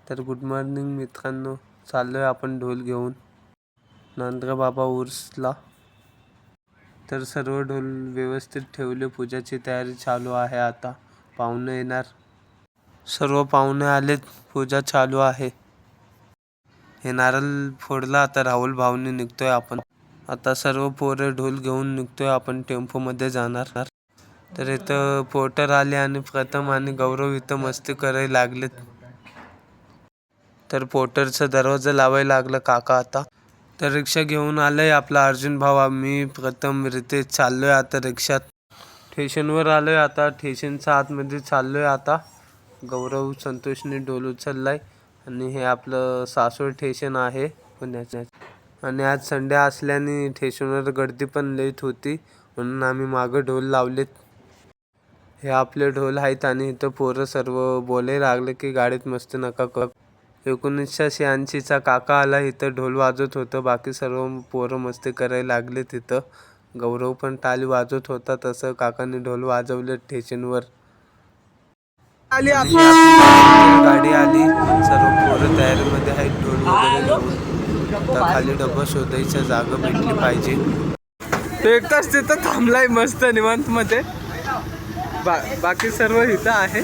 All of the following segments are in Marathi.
तर गुड मॉर्निंग मित्रांनो, चाललोय आपण ढोल घेऊन नंदबाबा उर्सला। तर सर्व ढोल व्यवस्थित ठेवले, पूजाची तयारी चालू आहे। आता पाहुणे येणार, सर्व पाहुणे आलेत, पूजा चालू आहे। हे नारळ फोडला, आता राहुल भाऊनी निघतोय आपण। आता सर्व पोरे ढोल घेऊन निघतोय आपण, टेम्पो मध्ये जाणार। तर इथं पोर्टर आले आणि प्रथम आणि गौरव इथं मस्ती करायला लागलेत। तर पोर्टरचा दरवाजा लावायला लागला काका आता। तर रिक्षा घेऊन आलंय आपला अर्जुन भाऊ, आम्ही प्रथम रितेश चाललोय आता रिक्षात। स्टेशनवर आलोय आता, स्टेशनच्या आतमध्ये चाललोय आता। गौरव संतोषने ढोल उचललाय आणि हे आपलं सासवड स्टेशन आहे पुण्याचं। आणि आज संडे असल्याने स्टेशनवर गर्दी पण लेट होती, म्हणून आम्ही मागं ढोल लावलेत। हे आपले ढोल आहेत आणि इथं पोरं सर्व बोलायला लागले की गाडीत मस्ती नका कर। 1986चा काका आला, इथं ढोल वाजवत होतं, बाकी सर्व पोरं मस्ती करायला लागले तिथं। गौरव पण टाळी वाजवत होता, तसं काकांनी ढोल वाजवले स्टेशनवर। गाडी आली, सर्व पोरं तयारीमध्ये आहेत ढोल वगैरे घेऊन। आता खाली डबा शोधायच्या जागा भेटली पाहिजे। एकटाच तिथं थांबलाय मस्त निवांत मध्ये, बाकी सर्व इथं आहे।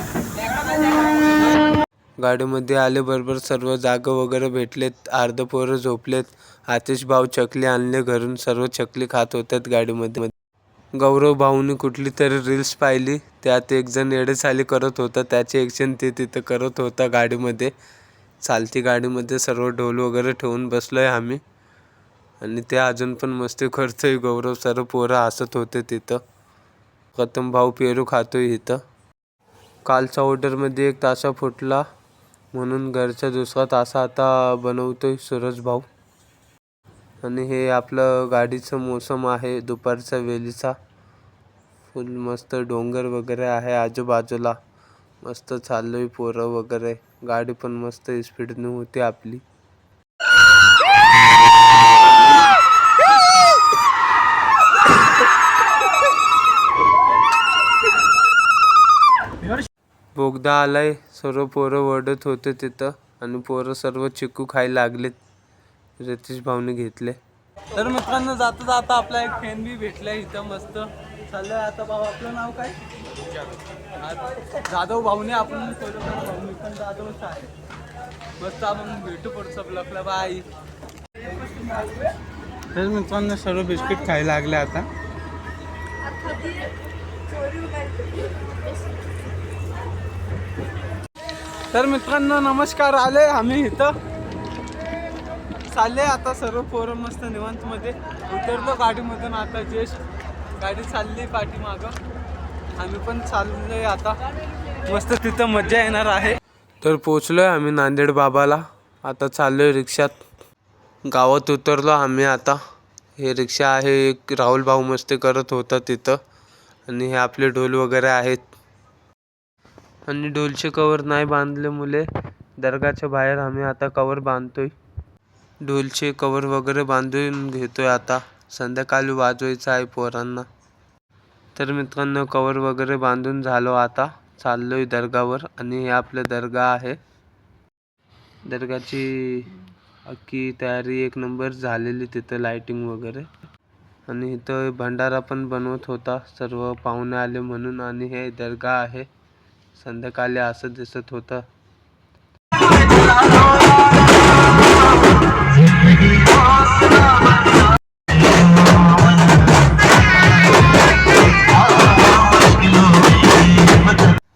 गाडीमध्ये आले बरोबर सर्व जागा वगैरे भेटलेत, अर्ध पोरं झोपलेत। आतिश भाऊ चकली आणले घरून, सर्व चकली खात होतात गाडीमध्ये। गौरव भाऊनी कुठली तरी रील्स पाहिली, त्यात एक जण येडेचाली करत होता, त्याचे ॲक्शन ते तिथं करत होता गाडीमध्ये। चालती गाडीमध्ये सर्व ढोल वगैरे ठेवून बसलोय आम्ही, आणि ते अजून पण मस्ती करतोय गौरव। सर्व पोरं हसत होते तिथं। प्रथम भाऊ पेरू खातोय इथं। कालच्या ऑर्डरमध्ये एक तासा फुटला, म्हणून घरचा दुसरा तासा आता बनवतोय सूरज भाऊ। आणि हे आपलं गाडीचं मोसम आहे दुपारच्या वेळीचा, फुल मस्त डोंगर वगैरे आहे आजूबाजूला, मस्त चाललोय पोरं वगैरे। गाडी पण मस्त स्पीडने होती आपली। बोगदा आलाय, सर्व पोरं ओरडत होते तिथं, आणि पोरं सर्व चिकू खायला लागलेत, रितेश भाऊने घेतले। तर मित्रांनो, जाता जाता आपला एक फॅन बी भेटलाय इथं मस्त चाललंय आता। भाऊ आपलं नाव काय? जाधव भाऊने, आपण भाऊनी पण जाधवच आहे। मस्त आपण भेटू पुढचं ब्लॉकला, बाय। तर मित्रांनो, सर्व बिस्किट खायला लागले आता। तर मित्रांनो नमस्कार, आले आम्ही इथं, चालले आता सर्व पोरं मस्त निवांत मध्ये। उतरलो गाडीमधून आता, जस्ट गाडी चालली पाठीमागं, आम्ही पण चाललोय आता, मस्त तिथं मजा येणार आहे। तर पोचलोय आम्ही नांदेड बाबाला, आता चाललोय रिक्षात। गावात उतरलो आम्ही आता। हे रिक्षा आहे, एक राहुल भाऊ मस्ती करत होता तिथं, आणि हे आपले ढोल वगैरे आहेत। आणि ढोलचे कवर नाही बांधले मुले, दर्गाच्या बाहेर आम्ही आता कवर बांधतोय। ढोलचे कवर वगैरे बांधून घेतोय आता, संध्याकाळी वाजवायचं आहे पोरांना। तर मित्रांनो, कवर वगैरे बांधून झालो, आता चाललोय दर्गावर। आणि हे आपलं दर्गा आहे, दर्गाची अख्खी तयारी एक नंबर झालेली तिथं, लाइटिंग वगैरे। आणि इथं भंडारा पण बनवत होता, सर्व पाहुणे आले म्हणून। आणि हे दर्गा आहे, संध्याकाळी असं दिसत होतं।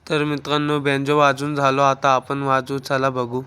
तर मित्रांनो, बँजो वाजून झालो, आता आपण वाजवू, चला बघू।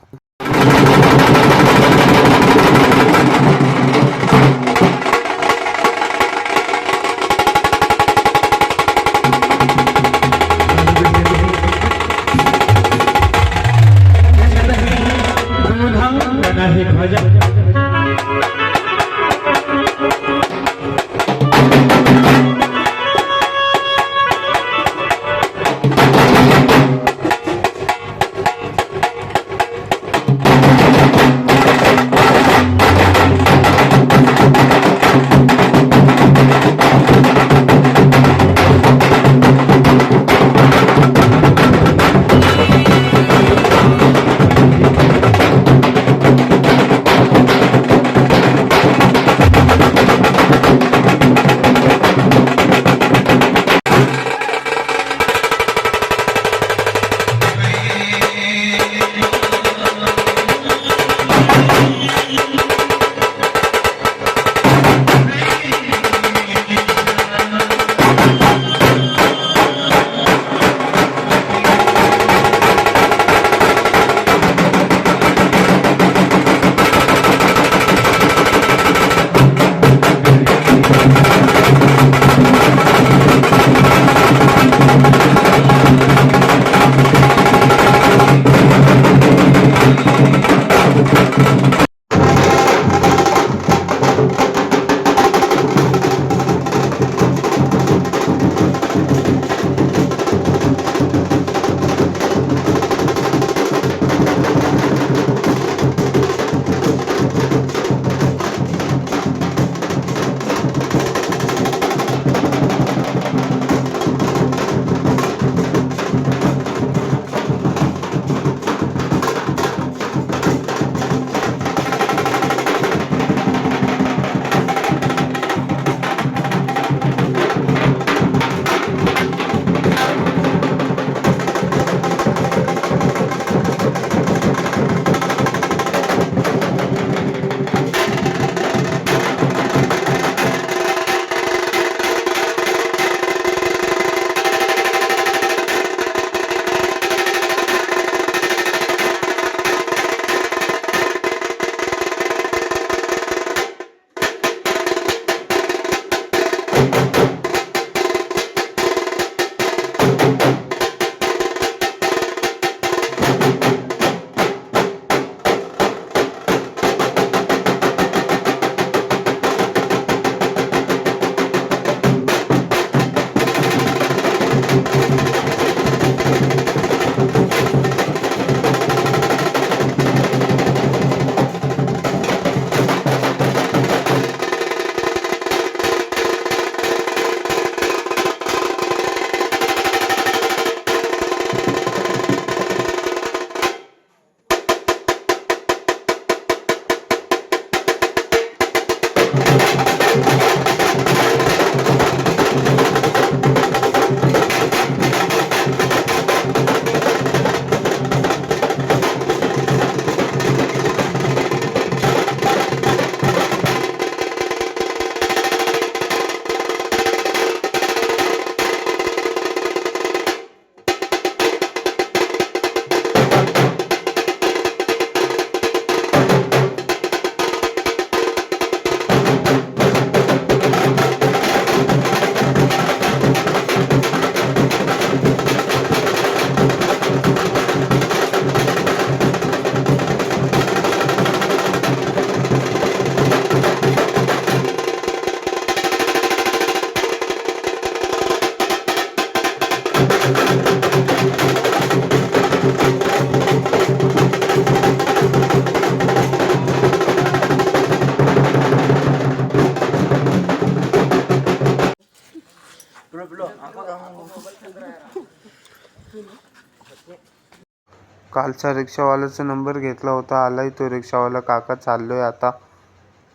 कालचा रिक्षावाल्याचा नंबर घेतला होता, आलाय तो रिक्षावाला काका. चाललोय आता,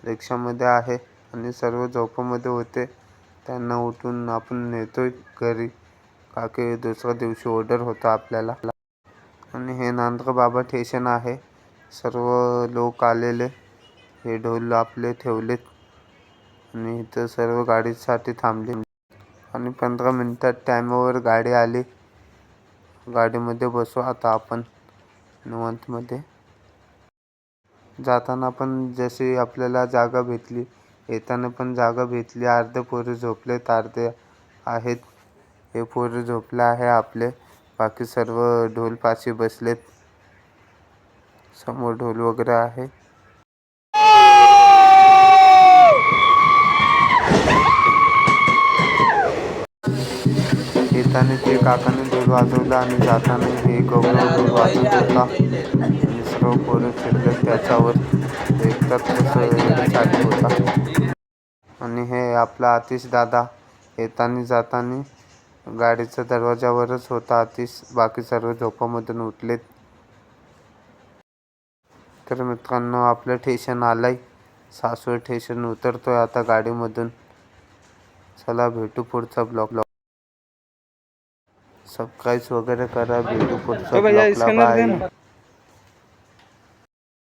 रिक्षामध्ये आहे आणि सर्व झोपेमध्ये होते. त्यांना उठून आपण नेतोय घरी, का की दुसऱ्या दिवशी ऑर्डर होता आपल्याला. आणि हे नांदगाव स्टेशन आहे. सर्व लोक आलेले, हे ढोल आपले ठेवलेत आणि इथं सर्व गाडीसाठी थांबले. आणि 15 मिनिटात टायमावर गाडी आली. गाडीमध्ये बसू आता आपण निवांतमध्ये. जाताना पण जशी आपल्याला जागा भेटली, येताना पण जागा भेटली. अर्धे पोरे झोपलेत, अर्धे आहेत. हे पोरे झोपले आहे आपले, बाकी सर्व ढोलपाशी बसलेत. समोर ढोल वगैरे आहे. येताना ते काकाने ढोल वाजवला आणि जाताना हे गौरव ढोल वाजवत होता आणि सर्व पोरं फिरले त्याच्यावर. एकदा कसं चालू होता. आणि हे आपला आतिश दादा येताना जाताना गाडीच्या दरवाजावरच होता आतिश. बाकी सर्व झोपामधून उठलेत. तर मित्रांनो, आपलं स्टेशन आलंय, सासवड स्टेशन. उतरतोय आता गाडीमधून. चला भेटू पुढचा ब्लॉग. सबस्क्राईब वगैरे करा. भेटू पुढच्या ब्लॉगला. बाय.